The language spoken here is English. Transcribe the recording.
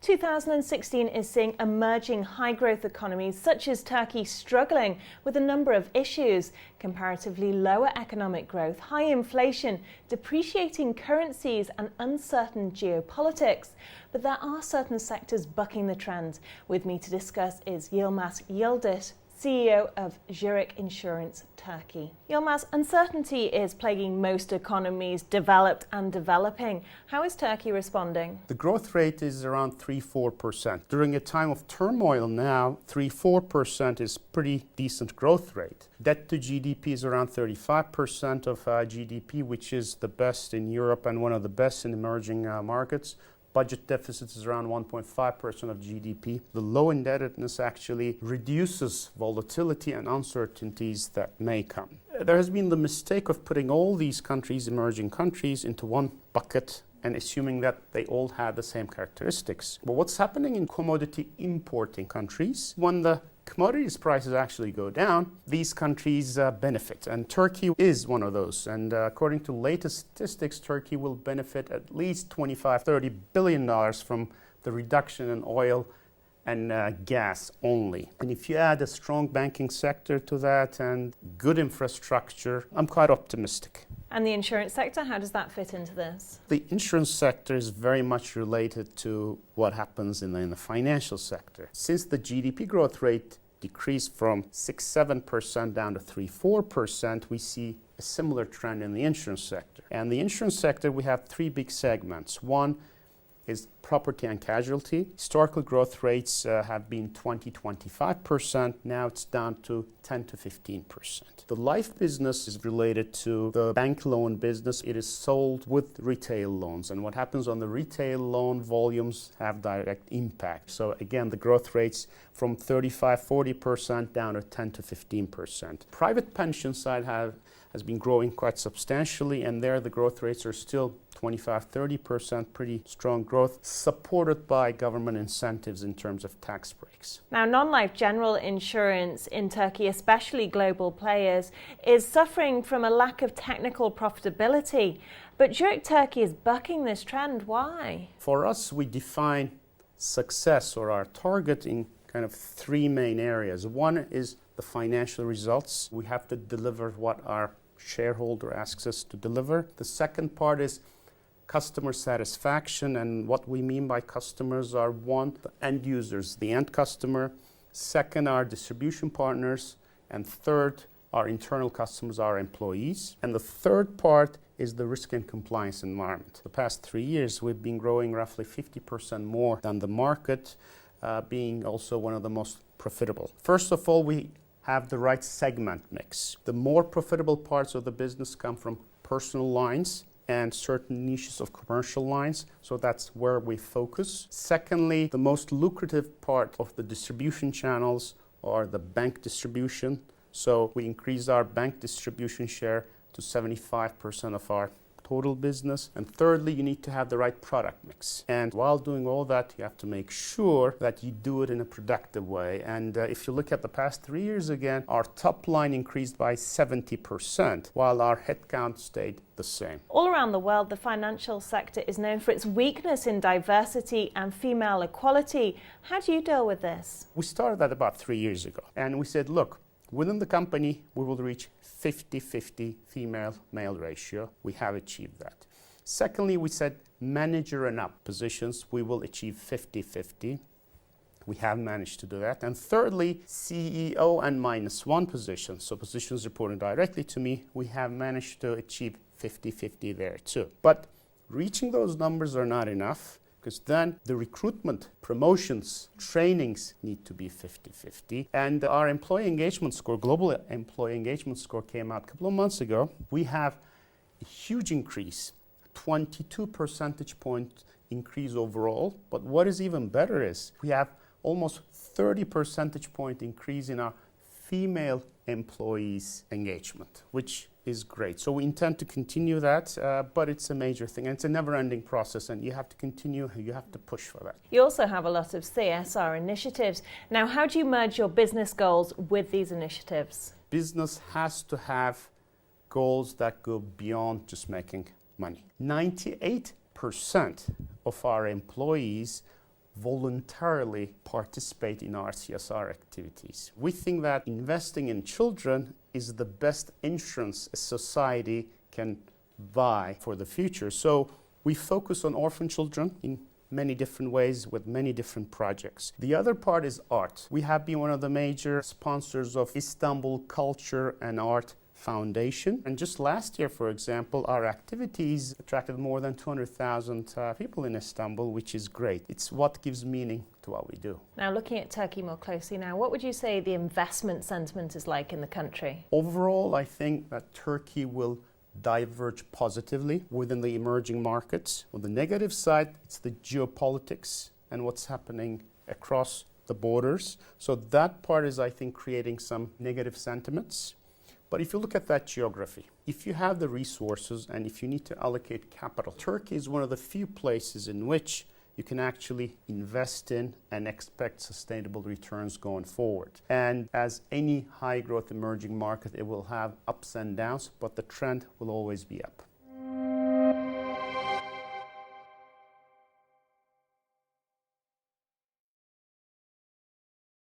2016 is seeing emerging high-growth economies such as Turkey struggling with a number of issues: comparatively lower economic growth, high inflation, depreciating currencies and uncertain geopolitics. But there are certain sectors bucking the trend. With me to discuss is Yıldız, CEO of Zurich Turkey. Yılmaz, uncertainty is plaguing most economies, developed and developing. How is Turkey responding? The growth rate is around 3-4%. During a time of turmoil now, 3-4% is pretty decent growth rate. Debt to GDP is around 35% of GDP, which is the best in Europe and one of the best in emerging markets. Budget deficit is around 1.5% of GDP. The low indebtedness actually reduces volatility and uncertainties that may come. There has been the mistake of putting all these countries, emerging countries, into one bucket and assuming that they all have the same characteristics. But what's happening in commodity importing countries, when the commodities prices actually go down, these countries benefit. And Turkey is one of those. And according to latest statistics, Turkey will benefit at least $25–30 billion from the reduction in oil and gas only. And if you add a strong banking sector to that and good infrastructure, I'm quite optimistic. And the insurance sector, how does that fit into this? The insurance sector is very much related to what happens in the financial sector. Since the GDP growth rate decreased from 6-7% down to 3-4%, we see a similar trend in the insurance sector. And the insurance sector, we have three big segments. One is property and casualty. Historical growth rates have been 20–25%. Now it's down to 10–15%. The life business is related to the bank loan business. It is sold with retail loans. And what happens on the retail loan volumes have direct impact. So again, the growth rates from 35–40% down to 10–15%. Private pension side has been growing quite substantially, and there the growth rates are still 25–30%, pretty strong growth, supported by government incentives in terms of tax breaks. Now, non-life general insurance in Turkey, especially global players, is suffering from a lack of technical profitability. But Zurich Turkey is bucking this trend. Why? For us, we define success or our target in kind of three main areas. One is the financial results. We have to deliver what our shareholder asks us to deliver. The second part is customer satisfaction, and what we mean by customers are: one, the end users, the end customer; second, our distribution partners; and third, our internal customers, our employees. And the third part is the risk and compliance environment. The past 3 years, we've been growing roughly 50% more than the market, being also one of the most profitable. First of all, we have the right segment mix. The more profitable parts of the business come from personal lines and certain niches of commercial lines, so that's where we focus. Secondly, the most lucrative part of the distribution channels are the bank distribution, so we increase our bank distribution share to 75% of our total business. And thirdly, you need to have the right product mix. And while doing all that, you have to make sure that you do it in a productive way. And if you look at the past 3 years again, our top line increased by 70%, while our headcount stayed the same. All around the world, the financial sector is known for its weakness in diversity and female equality. How do you deal with this? We started that about 3 years ago. And we said, look, within the company, we will reach 50-50 female-male ratio. We have achieved that. Secondly, we said manager and up positions, we will achieve 50-50. We have managed to do that. And thirdly, CEO and -1 positions, so positions reporting directly to me, we have managed to achieve 50-50 there too. But reaching those numbers are not enough, because then the recruitment, promotions, trainings need to be 50-50. And our employee engagement score, global employee engagement score, came out a couple of months ago. We have a huge increase, 22 percentage point increase overall. But what is even better is we have almost 30 percentage point increase in our female employees' engagement, which is great. So we intend to continue that, but it's a major thing. And it's a never-ending process, and you have to continue, you have to push for that. You also have a lot of CSR initiatives. Now, how do you merge your business goals with these initiatives? Business has to have goals that go beyond just making money. 98% of our employees voluntarily participate in our CSR activities. We think that investing in children is the best insurance a society can buy for the future. So we focus on orphan children in many different ways with many different projects. The other part is art. We have been one of the major sponsors of Istanbul Culture and Art Foundation. And just last year, for example, our activities attracted more than 200,000 people in Istanbul, which is great. It's what gives meaning to what we do. Now, looking at Turkey more closely now, what would you say the investment sentiment is like in the country? Overall, I think that Turkey will diverge positively within the emerging markets. On the negative side, it's the geopolitics and what's happening across the borders. So that part is, I think, creating some negative sentiments. But if you look at that geography, if you have the resources and if you need to allocate capital, Turkey is one of the few places in which you can actually invest in and expect sustainable returns going forward. And as any high growth emerging market, it will have ups and downs, but the trend will always be up.